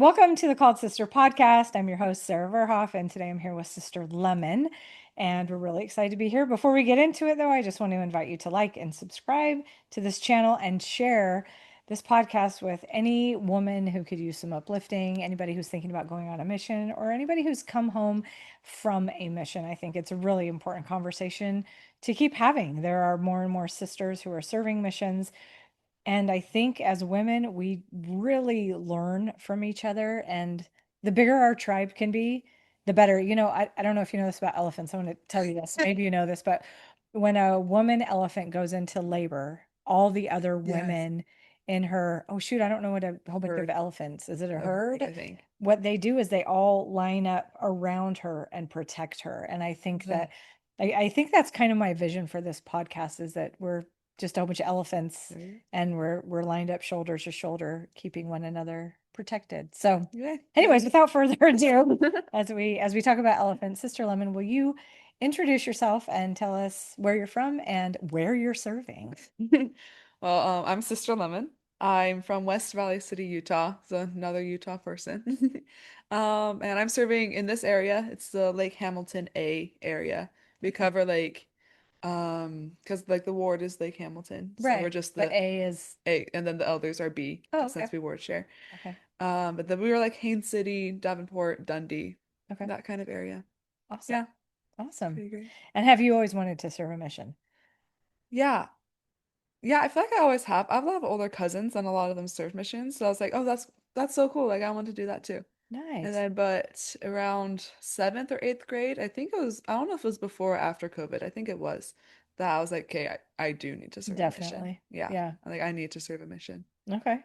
Welcome to the Called Sister podcast. I'm your host, Sarah Verhoef, and today I'm here with Sister Lemon, and we're really excited to be here. Before we get into it, though, I just want to invite you to like and subscribe to this channel and share this podcast with any woman who could use some uplifting, anybody who's thinking about going on a mission, or anybody who's come home from a mission. I think it's a really important conversation to keep having. There are more and more sisters who are serving missions, and I think as women, we really learn from each other. And the bigger our tribe can be, the better. I don't know if you know this about elephants. I'm going to tell you this. Maybe you know this, but when a woman elephant goes into labor, all the other Yes, women in her, oh shoot, I don't know what a whole bunch of herd, elephants, is it a a herd, herd? I think. What they do is they all line up around her and protect her. And I think The, that I think that's kind of my vision for this podcast is that we're just a whole bunch of elephants herd. and we're lined up shoulder to shoulder, keeping one another protected. So, Yeah, anyways, without further ado, as we talk about elephants, Sister Lemon, will you introduce yourself and tell us where you're from and where you're serving? Well, I'm Sister Lemon. I'm from West Valley City, Utah, so another Utah person. And I'm serving in this area. It's the Lake Hamilton A area. We Okay. cover because like the ward is Lake Hamilton, so we're Right. just But the A is, A, and then the elders are B, oh, okay. since we ward share. Okay. But then we were like Haines City, Davenport, Dundee, Okay. that kind of area. Awesome. Yeah, Awesome. pretty great. And have you always wanted to serve a mission? Yeah. Yeah, I feel like I always have. I have a lot of older cousins and a lot of them serve missions. So I was like, oh, that's so cool. Like I want to do that too. And Nice. then but around seventh or eighth grade, I think it was, I don't know if it was before or after COVID. I think it was that I was like, okay, I do need to serve a mission. Definitely. Yeah. Yeah. Like I need to serve a mission. Okay.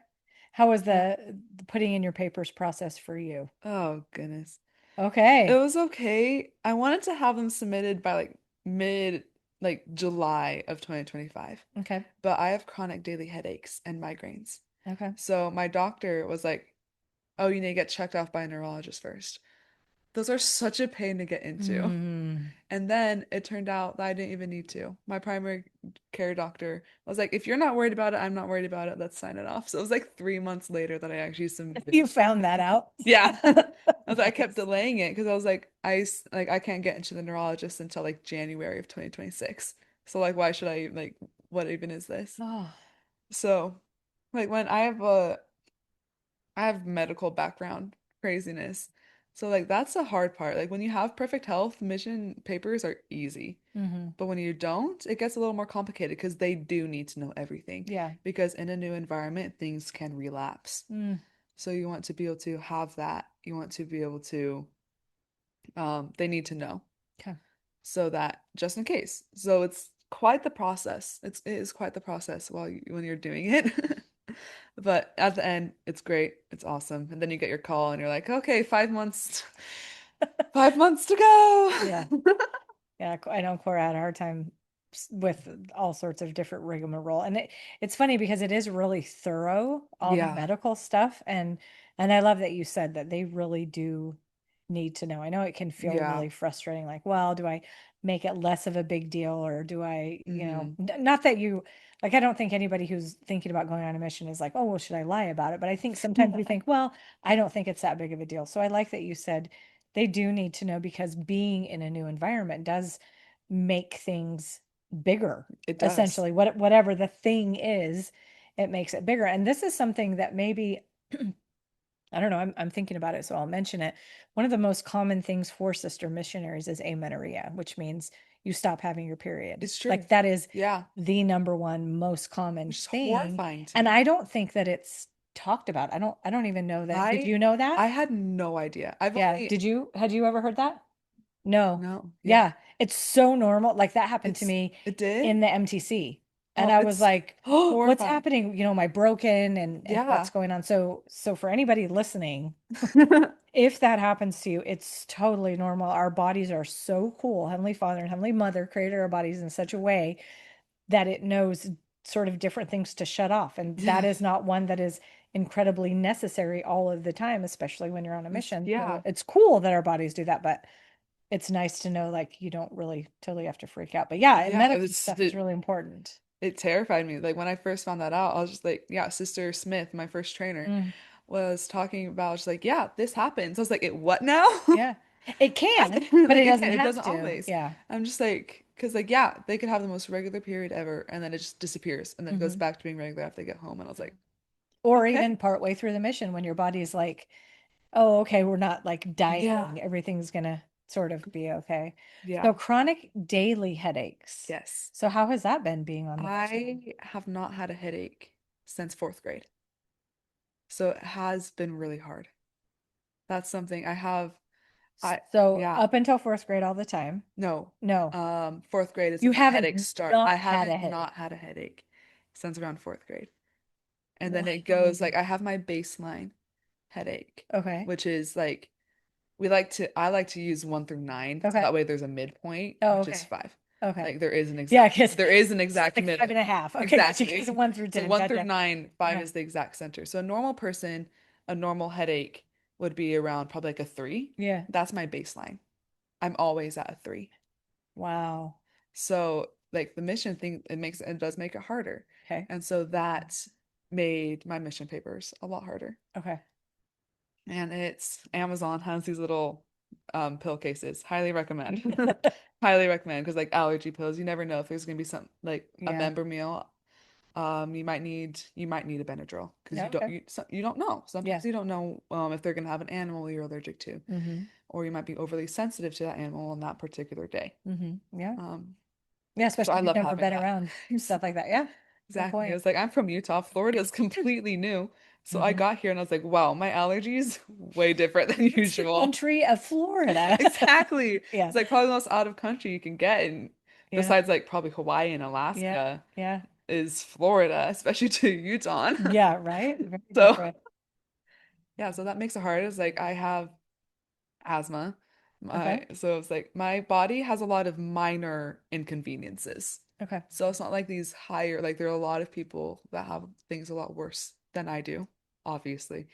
How was Yeah. the putting in your papers process for you? Oh goodness. It Okay. was okay. I wanted to have them submitted by like mid like July of 2025. Okay. But I have chronic daily headaches and migraines. Okay. So my doctor was like, "Oh, you need to get checked off by a neurologist first." Those are such a pain to get into. Mm. And then it turned out that I didn't even need to. My primary care doctor was like, "If you're not worried about it, I'm not worried about it. Let's sign it off." So it was like 3 months later that I actually submitted. You found that out. Yeah. I kept Nice. delaying it because I was like, I can't get into the neurologist until like January of 2026. So like why should I like what even is this? Oh. So like when I have medical background craziness. So like that's the hard part. Like when you have perfect health, mission papers are easy. Hmm. But when you don't, it gets a little more complicated because they do need to know everything. Yeah. Because in a new environment, things can relapse. Mm. So you want to be able to have that. You want to be able to they need to know Okay. so that just in case. So it's quite the process. It is quite the process when you're doing it. But at the end, it's great. It's awesome. And then you get your call and you're like, okay, 5 months, 5 months to Yeah. go. Yeah. I know Cora had a hard time with all sorts of different rigmarole. And it's funny because it is really thorough, all the Yeah. medical stuff. And I love that you said that they really do need to know. I know it can feel Yeah. really frustrating, like, well, do I make it less of a big deal or do I, Hmm. not that you like, I don't think anybody who's thinking about going on a mission is like, oh, well, should I lie about it? But I think sometimes we think, well, I don't think it's that big of a deal. So I like that you said they do need to know because being in a new environment does make things bigger, It does. essentially. Whatever the thing is, it makes it bigger. And this is something that maybe I don't know, I'm thinking about it, so I'll mention it. One of the most common things for sister missionaries is amenorrhea, which means you stop having your period. It's true. Like that is Yeah. the number one most common Which is thing. horrifying to And me. I don't think that it's talked about. I don't even know that. Did I you know that? I had no idea. I've Yeah. only Had you ever heard that? No. no, yeah. Yeah. It's so normal. Like that happened to me It did? in the MTC. And Oh, I was it's like, oh, what's horrifying. happening? Am I broken and what's Yeah. going on? So for anybody listening, if that happens to you, it's totally normal. Our bodies are so cool. Heavenly Father and Heavenly Mother created our bodies in such a way that it knows sort of different things to shut off. And that Yeah. is not one that is incredibly necessary all of the time, especially when you're on a mission. So Yeah. it's cool that our bodies do that, but it's nice to know like you don't really totally have to freak out. But yeah, Yeah, medical stuff is really important. it terrified me. Like when I first found that out, I was just like, yeah, Sister Smith, my first trainer. Mm. was talking about, she's like, yeah, this happens. I was like, it what now? Yeah. It can, but Like it it doesn't can, it have doesn't to. always. Yeah. I'm just like, because like, yeah, they could have the most regular period ever, and then it just disappears, and then it goes Hmm. back to being regular after they get home. And I was like, Or okay, even partway through the mission when your body's like, oh, okay, we're not like yeah, dying. Everything's gonna sort of be okay. yeah, So chronic daily headaches. yes. So how has that been being on the mission? I have not had a headache since fourth grade, so it has been really hard. That's something I have. I So yeah, up until fourth grade all the time? no. No, Fourth grade is you when my headaches haven't start. I not had a haven't headache. not had a headache since around fourth grade. And then it Wow. goes like I have my baseline headache, Okay. which is like I like to use 1 through 9, so Okay. that way there's a midpoint, Oh, which is okay. 5. Okay. Like Yeah, because there is an it's exact like five middle. and a half. Okay, gotcha. Because Exactly. one through So 10. one through Gotcha. nine, 5 Uh-huh. is the exact center. So a normal person, a normal headache would be around probably like a 3. Yeah. That's my baseline. I'm always at a 3. Wow. So like the mission thing, it does make it harder. Okay. And so that made my mission papers a lot harder. Okay. And it's Amazon has these little pill cases. Highly recommend. Highly recommend because like allergy pills, you never know if there's gonna be some like a Yeah. member meal. You might need a Benadryl because Yeah. Okay. you don't know. Yeah. Sometimes you don't know if they're gonna have an animal you're allergic to, Mm-hmm. or you might be overly sensitive to that animal on that particular day. Mm-hmm. Yeah. Um, Yeah, so especially I if you've love never having been that. around stuff like that. Yeah. Good Exactly. point. It's like I'm from Utah. Florida is completely new. So I Mm-hmm. got here and I was like, wow, my allergies way different than It's the usual. country of Florida. Exactly. Yeah. It's like probably the most out of country you can get, and Yeah. besides like probably Hawaii and Yeah. Alaska Yeah. is Florida, especially to Utah. Yeah. Right. Very So different. yeah, so that makes it hard. It's like I have asthma. Okay. So it's like my body has a lot of minor inconveniences. Okay. So it's not like these higher, like there are a lot of people that have things a lot worse than I do, obviously.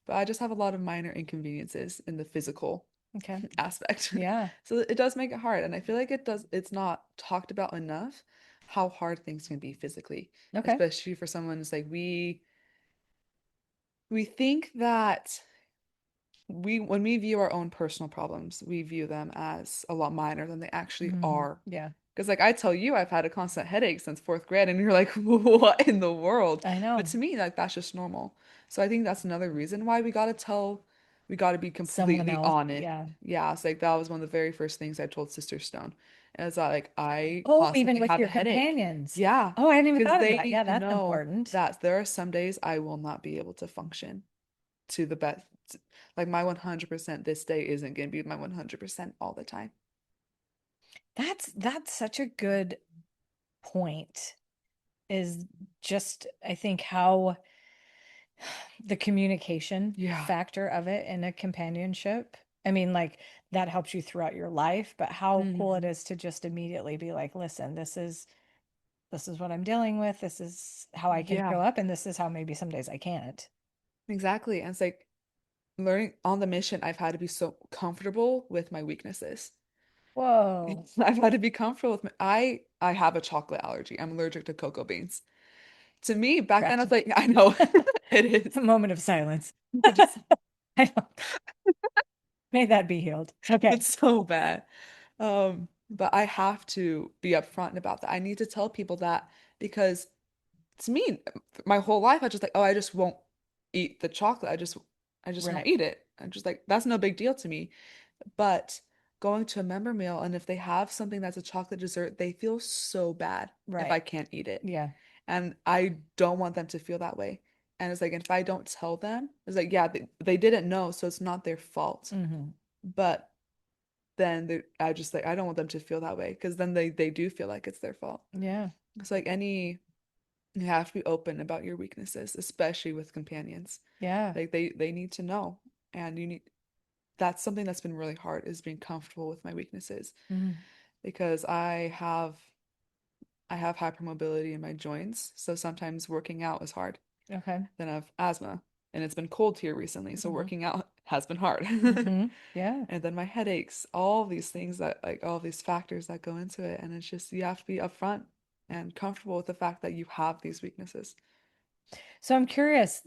But I just have a lot of minor inconveniences in the physical Okay. aspect. Yeah. So it does make it hard. And I feel like it's not talked about enough how hard things can be physically, Okay. especially for someone who's like we think that when we view our own personal problems, we view them as a lot minor than they actually Hmm. are. Yeah. Because like I tell you, I've had a constant headache since fourth grade, and you're like, what in the world? I But know. to me, like that's just normal. So I think that's another reason why we gotta be Someone completely else. on it. Yeah. Yeah, it's like that was one of the very first things I told Sister Stone. And it's that like I Oh, even constantly with have a your headache. companions. Yeah, Oh, I hadn't even because thought of they that. need Yeah, to that's know important. that there are some days I will not be able to function to the best. Like my 100% this day isn't going to be my 100% all the time. That's such a good point. Is just I think how the communication Yeah. factor of it in a companionship. I mean, like that helps you throughout your life, but how cool it Hmm. is to just immediately be like, listen, this is what I'm dealing with. This is how I can Yeah, show up, and this is how maybe some days I can't. exactly. And it's like learning on the mission, I've had to be so comfortable with my weaknesses. Whoa. I've had to be comfortable with I have a chocolate allergy. I'm allergic to cocoa beans. To me, back then I Gotcha. was like, I know it A is. moment of silence. I just I don't, may that be healed. Okay. It's so bad. But I have to be upfront about that. I need to tell people that because to me, my whole life I just like, oh, I just won't eat the chocolate. I just won't Right. eat it. I'm just like, that's no big deal to me. But going to a member meal and if they have something that's a chocolate dessert, they feel so bad if Right. I can't eat it. Yeah. And I don't want them to feel that way. And it's like, if I don't tell them, it's like, yeah, they didn't know, so it's not their fault. Hmm. But then I just like, I don't want them to feel that way because then they do feel like it's their fault. Yeah. It's like you have to be open about your weaknesses, especially with companions. Yeah. Like they need to know. And that's something that's been really hard is being comfortable with my weaknesses Hmm. because I have hypermobility in my joints, so sometimes working out is hard. Okay. Then I have asthma, and it's been cold here recently, so Hmm. working out has been hard. Hmm. Yeah. And then my headaches, all these things that like all these factors that go into it, and it's just you have to be upfront and comfortable with the fact that you have these weaknesses. So I'm curious.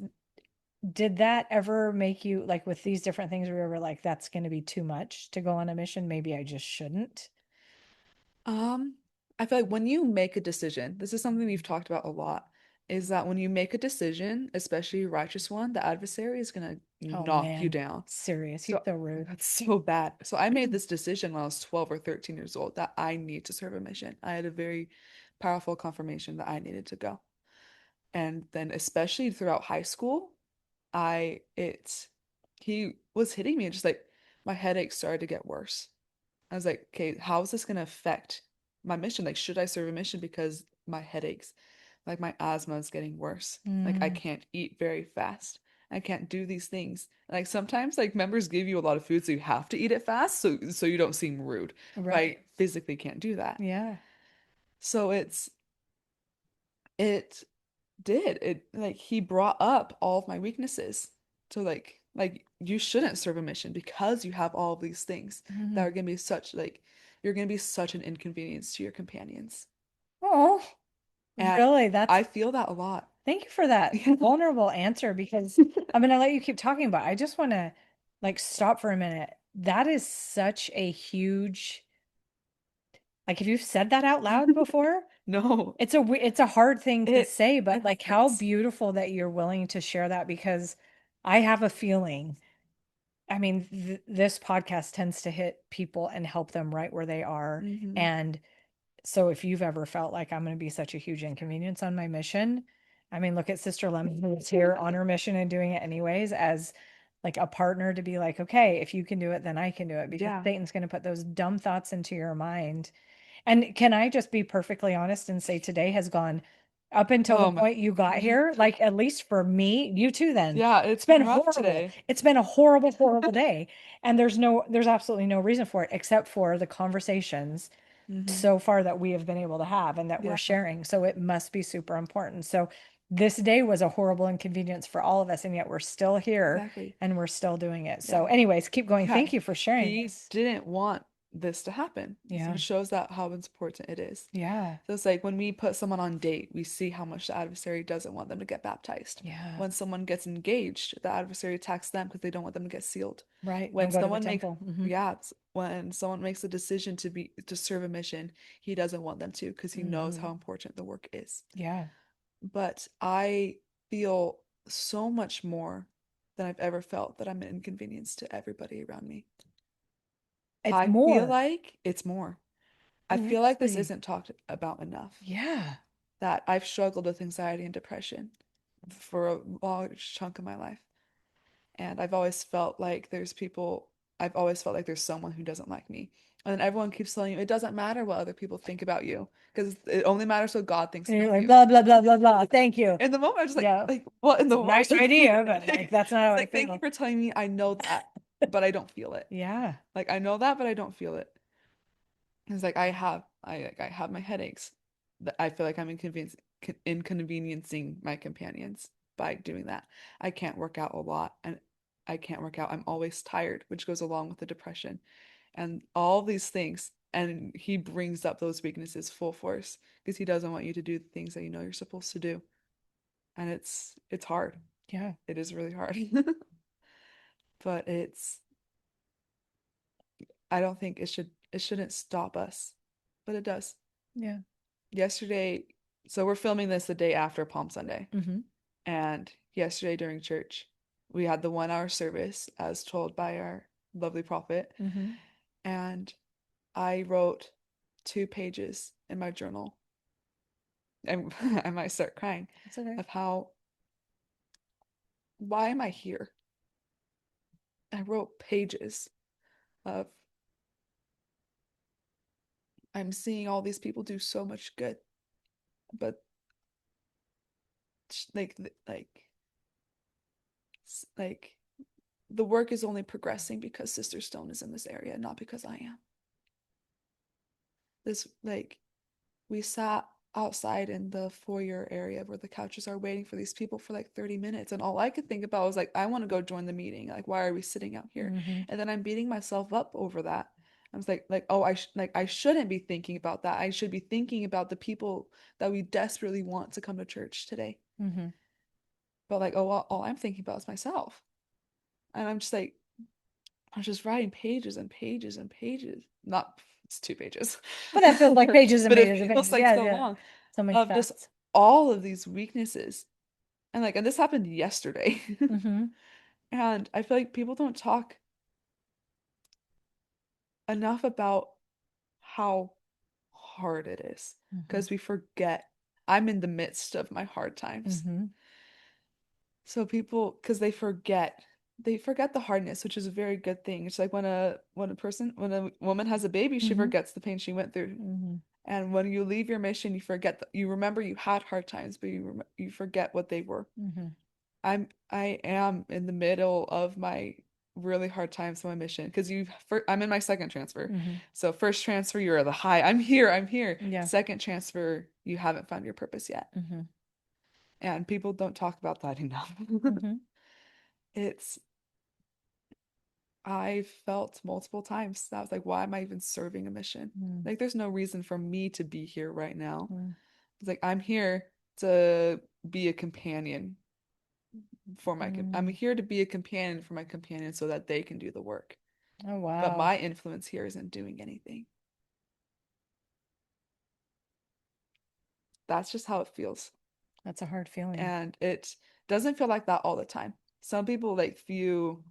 did that ever make you like with these different things where you were like, that's going to be too much to go on a mission? Maybe I just shouldn't. Um, I feel like when you make a decision, this is something we've talked about a lot, is that when you make a decision, especially a righteous one, the adversary is gonna Oh knock you man, down. serious. He's So so rude. that's so bad. So I made this decision when I was 12 or 13 years old that I need to serve a mission. I had a very powerful confirmation that I needed to go. And then especially throughout high school, I it he was hitting me and just like my headache started to get worse. I was like, okay, how is this going to affect my mission? Like, should I serve a mission because my headaches, like my asthma is getting worse. Like I Mm, can't eat very fast. I can't do these things. Like sometimes like members give you a lot of food so you have to eat it fast so you don't seem rude. But I right. physically can't do that. Yeah. So it did. It like he brought up all of my weaknesses. So like you shouldn't serve a mission because you have all of these things that Mm. are gonna be such like you're gonna be such an inconvenience to your companions. Oh, And really? That's I feel that a lot. thank you for that Yeah. vulnerable answer because I'm going to let you keep talking about it. I just want to like stop for a minute. That is such a huge, like, if you've said that out loud before, No, it's a hard thing to say, but it like how hurts. beautiful that you're willing to share that because I have a feeling, I mean, this podcast tends to hit people and help them right where they are. Hmm. And so if you've ever felt like I'm going to be such a huge inconvenience on my mission, I mean, look at Sister Lemon who's here on her mission and doing it anyways as like a partner to be like, okay, if you can do it, then I can do it because Yeah. Satan's going to put those dumb thoughts into your mind. And can I just be perfectly honest and say today has gone up until the Oh my. point you got Mhm. here, like at least for me, you too then. Yeah, It's it's been been rough horrible. today. It's been a horrible, horrible day. And there's absolutely no reason for it except for the conversations Hmm. so far that we have been able to have and that we're Yeah, sharing. So it must be super important. So this day was a horrible inconvenience for all of us, and yet we're still here exactly. and we're still doing it. Yeah. So, anyways, keep going. Yeah, Thank you for sharing he this. didn't want this to happen. So Yeah. it shows that how important it is. Yeah. So it's like when we put someone on date, we see how much the adversary doesn't want them to get baptized. Yeah. When someone gets engaged, the adversary attacks them because they don't want them to get sealed. Right. Don't When go to the someone makes temple. yeah, when someone makes a decision to serve a mission, he doesn't want them to because he knows Hmm. how important the work is. Yeah. But I feel so much more than I've ever felt that I'm an inconvenience to everybody around me. It's I feel more. like it's more. I feel like this Really? isn't talked about enough. Yeah. That I've struggled with anxiety and depression for a large chunk of my life. And I've always felt like there's someone who doesn't like me. And then everyone keeps telling you it doesn't matter what other people think about you because it only matters what God thinks And you're about like, you. blah, blah, blah, blah, blah. Thank you. In the moment, I was just Yeah. like, what in It's the a world? nice idea, but like, Like, that's not how it's I like, thank you feel. for telling me I know that, but I don't feel it. Yeah. Like, I know that, but I don't feel it. It's like I have my headaches. That I feel like I'm inconveniencing my companions by doing that. I can't work out a lot, and I can't work out. I'm always tired, which goes along with the depression and all these things. And he brings up those weaknesses full force because he doesn't want you to do the things that you know you're supposed to do. And it's hard. Yeah. It is really hard. But I don't think it shouldn't stop us. But it does. Yeah. Yesterday, so we're filming this the day after Palm Sunday. Hmm. And yesterday during church, we had the 1 hour service as told by our lovely prophet. Hmm. And I wrote 2 pages in my journal. And I might start crying It's okay. of how, why am I here? I wrote pages of, I'm seeing all these people do so much good, but like, like, the work is only progressing because Sister Stone is in this area, not because I am. This, like, we sat outside in the foyer area where the couches are waiting for these people for like 30 minutes. And all I could think about was like, I want to go join the meeting. Like, why are we sitting out here? Hmm. And then I'm beating myself up over that. I was like, oh, I shouldn't be thinking about that. I should be thinking about the people that we desperately want to come to church today. Hmm. but like, oh, well, all I'm thinking about is myself. And I'm just like, I'm just writing pages and pages and pages. Not, it's 2 pages, But that feels like pages and but it pages and feels pages. like Yeah, so yeah. long So many of just thoughts. all of these weaknesses. And like, and this happened yesterday. Mm-hmm. And I feel like people don't talk enough about how hard it is Mm-hmm. because we forget I'm in the midst of my hard times. Mm-hmm. So people, because they forget the hardness, which is a very good thing. It's like when a woman has a baby, she Mm-hmm. forgets the pain she went through. Mm-hmm. And when you leave your mission, you remember you had hard times, but you forget what they were. Mm-hmm. I am in the middle of my really hard times on my mission because I'm in my second transfer. Mm-hmm. So first transfer, you're at the high. I'm here, I'm here. Yeah. Second transfer, you haven't found your purpose yet. Mm-hmm. And people don't talk about that enough. Mm-hmm. It's I felt multiple times that I was like, why am I even serving a mission? Like there's no reason for me to be here right now. Mm-hmm. It's like I'm here to be a companion I'm Mm-hmm. here to be a companion for my companion so that they can do the work. Oh, But wow. my influence here isn't doing anything. That's just how it feels. That's a hard feeling. And it doesn't feel like that all the time. Some people like view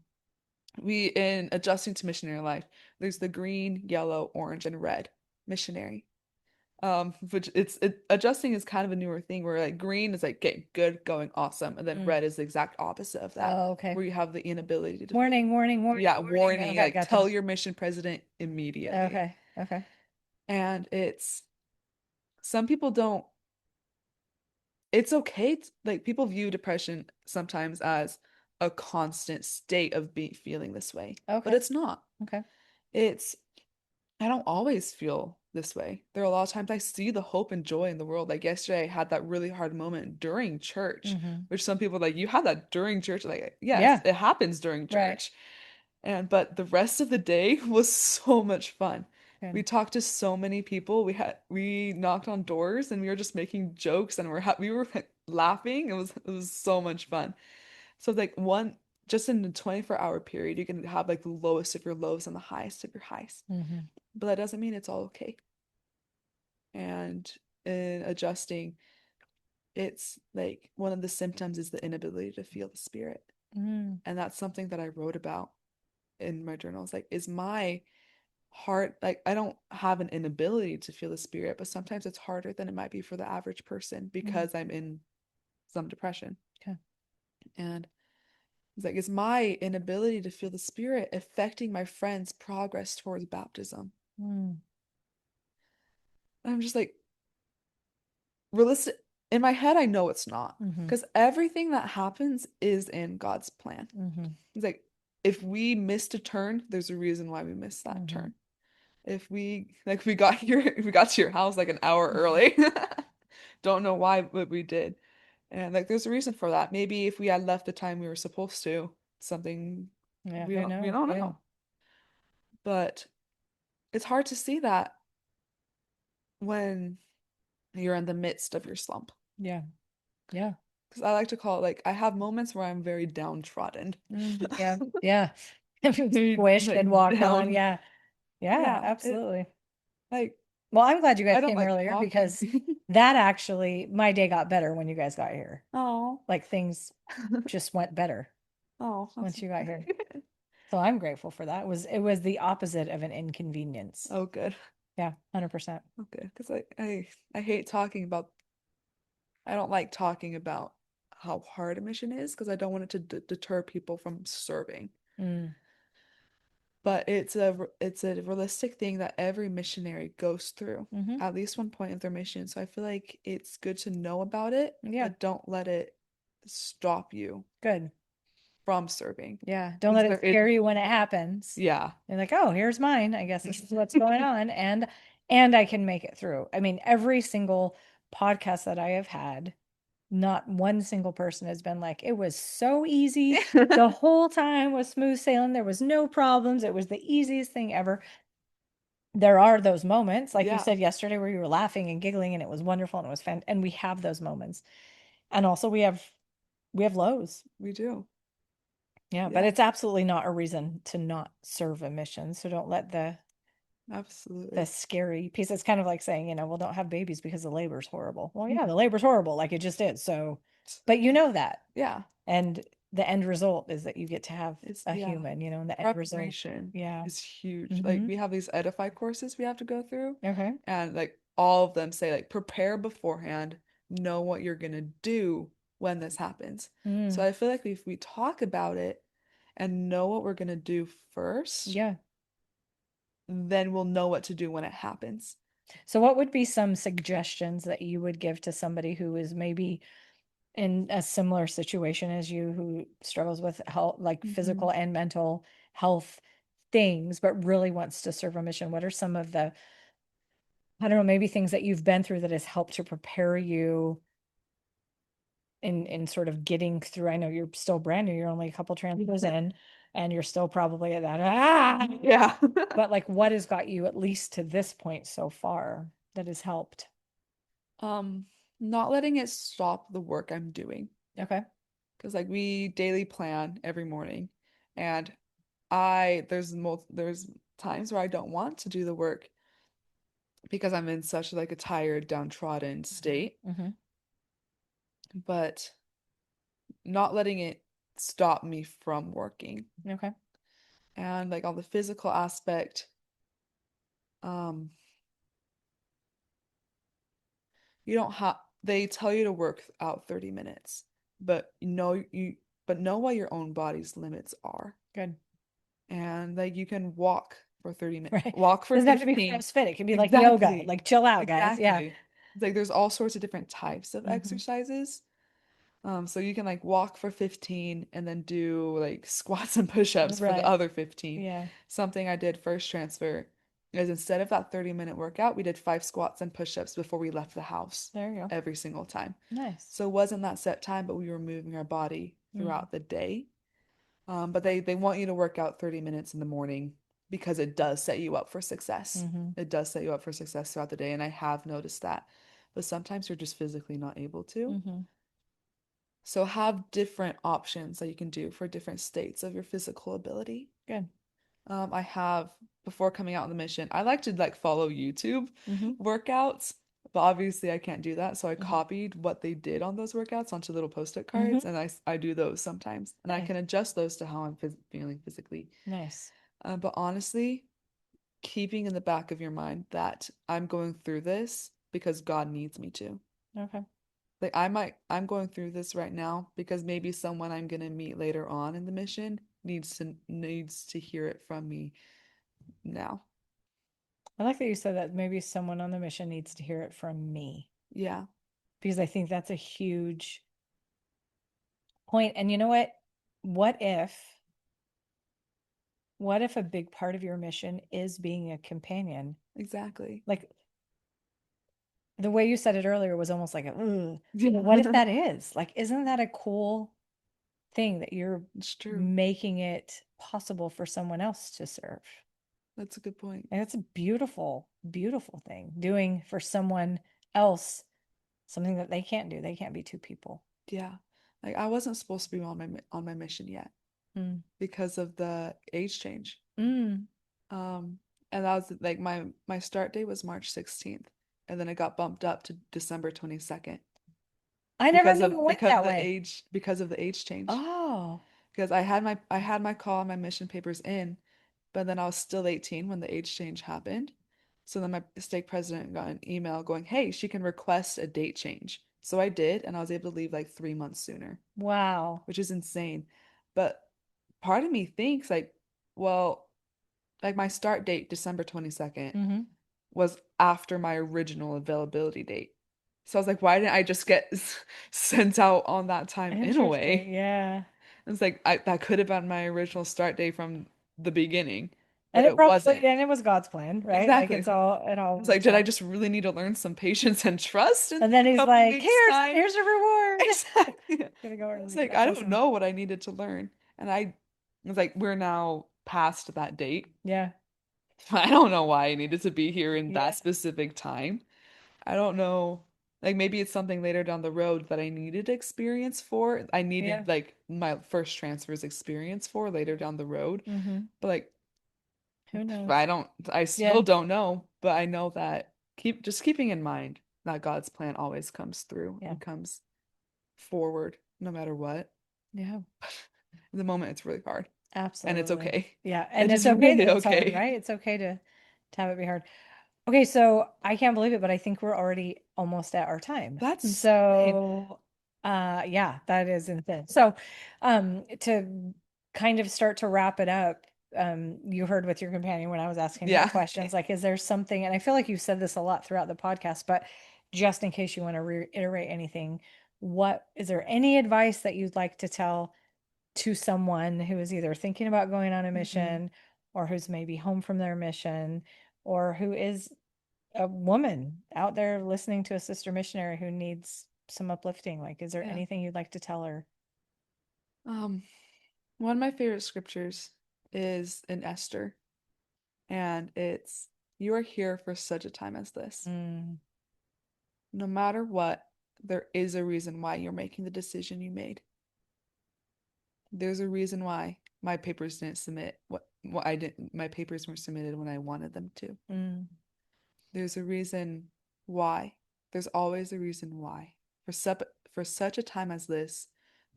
we in adjusting to missionary life, there's the green, yellow, orange, and red missionary. Which adjusting is kind of a newer thing where like green is like okay, good, going, awesome, and then Mm. red is the exact opposite of that, Oh, okay. where you have the inability to Warning, warning, warning, yeah, warning. warning, Okay, like tell gotcha. your mission president immediately. Okay, okay. And it's some people don't it's okay like people view depression sometimes as a constant state of being feeling this way, but Okay, it's not. okay. It's I don't always feel this way. There are a lot of times I see the hope and joy in the world. Like yesterday, I had that really hard moment during church, Mm-hmm. which some people are like, you had that during church. Like, yes, Yeah, it happens during right. church. And but the rest of the day was so much fun. We Good. talked to so many people. We knocked on doors and we were just making jokes and we were like, laughing. It was so much fun. So like one just in a 24-hour period, you can have like the lowest of your lows and the highest of your highs. Mm-hmm. But that doesn't mean it's all okay. And in adjusting, it's like one of the symptoms is the inability to feel the spirit. Mm. And that's something that I wrote about in my journals. Like, is my heart like I don't have an inability to feel the spirit, but sometimes it's harder than it might be for the average person Mm. because I'm in some depression. Okay. And it's like, is my inability to feel the spirit affecting my friend's progress towards baptism? Mm. And I'm just like, realistic in my head, I know it's not Mm-hmm. because everything that happens is in God's plan. Mm-hmm. It's like if we missed a turn, there's a reason why we missed that Mm-hmm. turn. If we got here, we got to your house like an hour early. Don't know why, but we did. And like there's a reason for that. Maybe if we had left the time we were supposed to, something Yeah, who we knows? don't Yeah. know. But it's hard to see that when you're in the midst of your slump. Yeah. Yeah. Because I like to call it like I have moments where I'm very downtrodden. Mm. Yeah. Yeah. Very Squished like and walked on. down. Yeah. Yeah, Yeah, it absolutely. like Well, I'm glad you guys I don't came like earlier talking. because that actually, my day got better when you guys got here. Oh, Like things just went better oh, once that's you got here. So I'm grateful for that. It was the opposite of an inconvenience. oh good. Yeah, 100%. Okay, because I hate talking about I don't like talking about how hard a mission is because I don't want it to deter people from serving. Mm. But it's a realistic thing that every missionary goes through Mm-hmm. at least one point of their mission. So I feel like it's good to know about it, Yeah, but don't let it stop you good. from serving. Yeah, don't Because let it there scare it you when it happens. yeah. You're like, oh, here's mine. I guess this is what's going on, and I can make it through. I mean, every single podcast that I have had, not one single person has been like, it was so easy. The whole time was smooth sailing. There was no problems. It was the easiest thing ever. There are those moments, like you Yeah. said yesterday, where you were laughing and giggling and it was wonderful and it was fun. And we have those moments. And also we have We have lows. We do. Yeah, but Yeah, it's absolutely not a reason to not serve a mission. So don't let the absolutely. scary piece. It's kind of like saying, well, don't have babies because the labor's horrible. Well, yeah, the labor's horrible, like it just is. So, but you know that. Yeah, And the end result is that you get to have it's a yeah. human, and the end result. Preparation Yeah. is huge. Like Mm-hmm. we have these Edify courses we have to go through, Okay. and like all of them say like prepare beforehand, know what you're gonna do when this happens. So Mm. I feel like if we talk about it and know what we're gonna do first, Yeah. then we'll know what to do when it happens. So what would be some suggestions that you would give to somebody who is maybe in a similar situation as you, who struggles with health, like Hmm. physical and mental health things, but really wants to serve a mission? What are some of the, I don't know, maybe things that you've been through that has helped to prepare you in sort of getting through? I know you're still brand new, you're only a couple transfers in, and you're still probably at that, Yeah. but like what has got you at least to this point so far that has helped? Um, Not letting it stop the work I'm doing. Okay. Because like we daily plan every morning, and there's times where I don't want to do the work because I'm in such like a tired, downtrodden Hmm. state, Hmm. but not letting it stop me from working. Okay. And like on the physical aspect, um, you don't have they tell you to work out 30 minutes, but know what your own body's limits are. Good. And like you can walk for 30 minutes, Right. walk for Doesn't have to be 15. CrossFit. It can be like yoga. Exactly. Like chill out, guys. Yeah. Exactly. It's like there's all sorts of different types of Hmm. exercises. So you can like walk for 15 and then do like squats and push-ups for the Right. other 15. Yeah. Something I did first transfer is instead of that 30-minute workout, we did 5 squats and push-ups before we left the house There you go. every single time. Nice. So it wasn't that set time, but we were moving our body Mm-hmm. throughout the day. But they want you to work out 30 minutes in the morning because it does set you up for success. Mm-hmm. It does set you up for success throughout the day, and I have noticed that. But sometimes you're just physically not able to. Mm-hmm. So have different options that you can do for different states of your physical ability. Good. I have before coming out on the mission, I like to like follow YouTube Mm-hmm. workouts, but obviously I can't do that. So I Mm-hmm. copied what they did on those workouts onto little post-it Mm-hmm. cards, and I do those sometimes, and I Nice. can adjust those to how I'm feeling physically. Nice. But honestly, keeping in the back of your mind that I'm going through this because God needs me to. Okay. Like I'm going through this right now because maybe someone I'm gonna meet later on in the mission needs to hear it from me now. I like that you said that maybe someone on the mission needs to hear it from me, Yeah, because I think that's a huge point. And you know what? What if, what if a big part of your mission is being a companion? exactly. Like the way you said it earlier was almost like a, "Ugh." But what if Yeah, that is? Like, isn't that a cool thing that you're it's true. making it possible for someone else to serve? That's a good point. And it's a beautiful, beautiful thing doing for someone else something that they can't do. They can't be two people. Yeah. Like I wasn't supposed to be on my mission yet Mm. because of the age change. Mm. Um, and that was like my start date was March 16th, and then it got bumped up to December 22nd I never knew it went that way. because of the age change. Oh, Because I had my call and my mission papers in, but then I was still 18 when the age change happened. So then my stake president got an email going, "Hey, she can request a date change." So I did, and I was able to leave like 3 months sooner, wow. which is insane. But part of me thinks like, well, like my start date, December 22nd, Hmm. was after my original availability date. So I was like, why didn't I just get sent out on that time Interesting. anyway? Yeah. It's like that could have been my original start date from the beginning, And but it it probably, wasn't. and it was God's plan, right? Like Exactly. it I all was like, works did I out. just really need to learn some patience and trust in And then a he's couple like, weeks' time? here's your reward. Exactly. Gonna go It's early. like That's I don't awesome. know what I needed to learn. And I was like, we're now past that date. Yeah. I don't know why I needed to be here in Yeah. that specific time. I don't know. Like maybe it's something later down the road that I needed experience for. I Yeah. needed like my first transfers experience for later down the road. Mm-hmm. But like Who knows? I still Yeah. don't know, but I know that keeping in mind that God's plan always comes through Yeah. and comes forward no matter what. Yeah. In the moment it's really hard and it's Absolutely. okay. Yeah. And It it's is okay really that it's hard, okay. right? It's okay to have it be hard. Okay, so I can't believe it, but I think we're already almost at our time. That's insane. So, yeah, that is insane. So, to kind of start to wrap it up, you heard with your companion when I was asking her Yeah. questions, like, is there something, and I feel like you've said this a lot throughout the podcast, but just in case you want to reiterate anything, what is there any advice that you'd like to tell to someone who is either thinking about going on a Hmm. mission or who's maybe home from their mission or who is a woman out there listening to a sister missionary who needs some uplifting? Like, is there Yeah. anything you'd like to tell her? Um, one of my favorite scriptures is in Esther, and it's you are here for such a time as this. Mm, No matter what, there is a reason why you're making the decision you made. There's a reason why my papers didn't submit what I didn't my papers weren't submitted when I wanted them to. mm, There's a reason why. There's always a reason why. For such a time as this,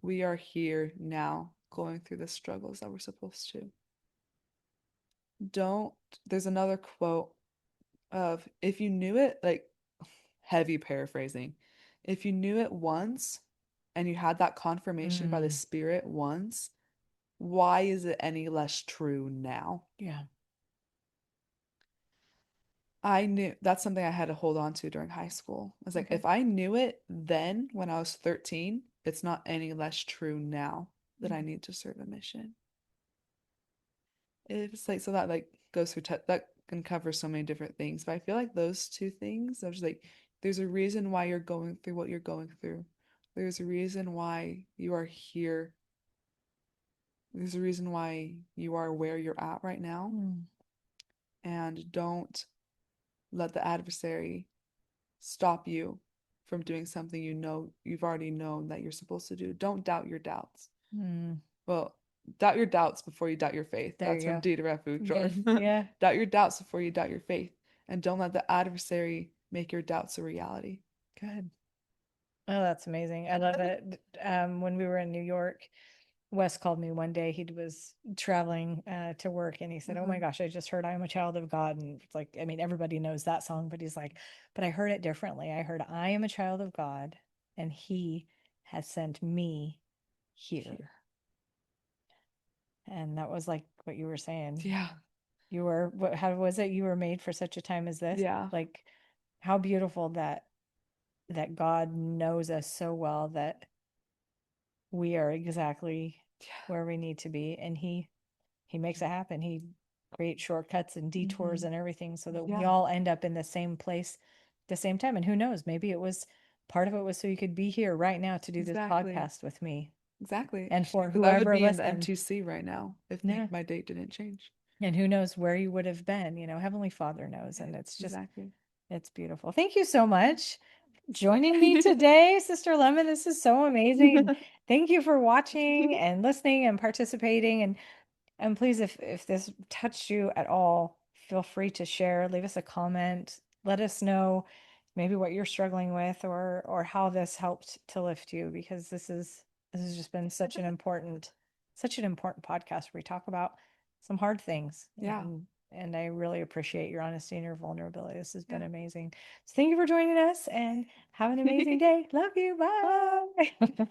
we are here now going through the struggles that we're supposed to. Don't There's another quote of if you knew it, like heavy paraphrasing. If you knew it once and you had that confirmation by the mm. Spirit once, why is it any less true now? Yeah. I knew that's something I had to hold on to during high school. I was like, Okay. if I knew it then when I was 13, it's not any less true now that I Mm, need to serve a mission. It's like, so that like goes through, that can cover so many different things. But I feel like those two things, I was like, there's a reason why you're going through what you're going through. There's a reason why you are here. There's a reason why you are where you're at right now. mm, And don't let the adversary stop you from doing something you know you've already known that you're supposed to do. Don't doubt your doubts. mm. Well, doubt your doubts before you doubt your faith. There That's you from go. Dieter F. Yes. Uchtdorf. Yeah. Doubt your doubts before you doubt your faith. And don't let the adversary make your doubts a reality. Good. Oh, that's amazing. I love it. When we were in New York, Wes called me one day. He was traveling to work and he said, "Oh Uh-huh. my gosh, I just heard I am a child of God." And it's like, I mean, everybody knows that song, but he's like, "But I heard it differently. I heard I am a child of God and he has sent me here." Here. And that was like what you were saying. Yeah. You were, what, how was it? You were made for such a time as this. Yeah. Like, how beautiful that God knows us so well that we are exactly Yeah. where we need to be, and he makes it happen. He creates shortcuts and detours Mm-hmm. and everything so that we Yeah. all end up in the same place at the same time. And who knows, maybe it was part of it was so you could be here right now to do this Exactly. podcast with me Exactly. and for Because I would whoever be in the listens. MTC right now if Yeah. my date didn't change. And who knows where you would have been, Heavenly Father knows. Yeah, And it's just, exactly. it's beautiful. Thank you so much for joining me today, Sister Lemon. This is so amazing. And thank you for watching and listening and participating. And please, if this touched you at all, feel free to share, leave us a comment, let us know maybe what you're struggling with or how this helped to lift you, because this has just been such an important podcast where we talk about some hard things. Yeah. And I really appreciate your honesty and your vulnerability. This has been Yeah. amazing. So thank you for joining us and have an amazing day. Love you. Bye. Bye.